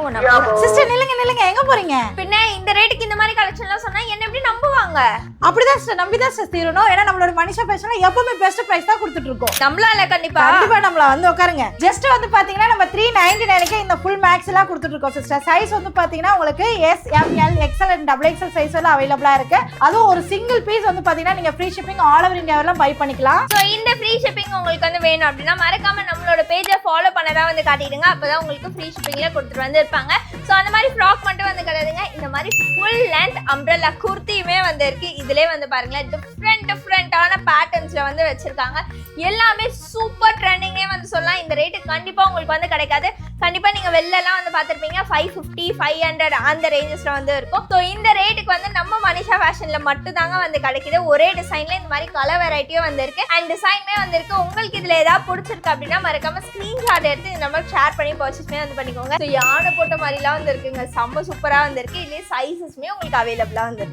Sister நில்லுங்க எங்க போறீங்க? பின்ன இந்த ரேட்டுக்கு இந்த மாதிரி கலெக்ஷன்லாம் சொன்னா என்ன எப்படி நம்புவாங்க? அப்படிதான் சிஸ்டர் நம்பிதான் சிஸ்டர் தீரணும். ஏன்னா நம்மளோட மனிஷா ஃபேஷன்ல எப்பவுமே பெஸ்ட் பிரைஸ் தான் கொடுத்துட்டு இருக்கோம். நம்மளால கண்டிப்பா நம்மள வந்து உட்காருங்க. ஜஸ்ட் வந்து பாத்தீங்கன்னா நம்ம 399க்கு இந்த ஃபுல் மேக்ஸ் எல்லாம் கொடுத்துட்டு இருக்கோம் சிஸ்டர். சைஸ் வந்து பாத்தீங்கன்னா உங்களுக்கு S M L XL and double XL size எல்லாம் அவைலபிளா இருக்கு. அதுவும் ஒரு சிங்கிள் பீஸ் வந்து பாத்தீங்கன்னா நீங்க free shipping all over India வரலாம் பை பண்ணிக்கலாம். சோ இந்த ஃப்ரீ ஷிப்பிங் உங்களுக்கு வந்து வேணும் அப்படின்னா மறக்காம நம்மளோட பேஜை ஃபாலோ பண்ணதா வந்து காட்டிடுங்க. அப்பதான் உங்களுக்கு ஃப்ரீ ஷிப்பிங்ல கொடுத்துட்டு வந்து இருப்பாங்க. சோ அந்த மாதிரி ஃப்ராக் மட்டும் வந்து கிடையாதுங்க, இந்த மாதிரி ஃபுல் லென்த் அம்ப்ரெல்லா குர்த்தியுமே வந்து இருக்கு. இதுலயே வந்து பாருங்களேன் டிஃப்ரெண்டான பேட்டர்ன்ஸ்ல வந்து வச்சிருக்காங்க. எல்லாமே சூப்பர் ட்ரெண்டிங்கே வந்து சொல்லலாம். இந்த ரேட்டு கண்டிப்பா உங்களுக்கு வந்து கிடைக்காது. கண்டிப்பா நீங்க வெளில எல்லாம் வந்து பாத்திருப்பீங்க 550 500 அந்த ரேஞ்சஸ்ல வந்து இருக்கும். ஸோ இந்த ரேட்டுக்கு வந்து நம்ம மனிஷா ஃபேஷன்ல மட்டும் தாங்க வந்து கிடைக்குது. ஒரே டிசைன்ல இந்த மாதிரி கலர் வெரைட்டியும் வந்து இருக்கு அண்ட் டிசைனுமே வந்து இருக்கு. உங்களுக்கு இதுல ஏதாவது பிடிச்சிருக்கு அப்படின்னா மறக்காம ஸ்கிரீன்ஷாட் எடுத்து இந்த மாதிரி ஷேர் பண்ணி பர்ச்சேஸ்மே வந்து பண்ணிக்கோங்க. ஸோ யானை போட்ட மாதிரிலாம் வந்து இருக்குங்க, செம்ம சூப்பரா வந்து இருக்கு. இதுலயே சைஸஸ்மே உங்களுக்கு அவைலபிளா வந்து இருக்கு.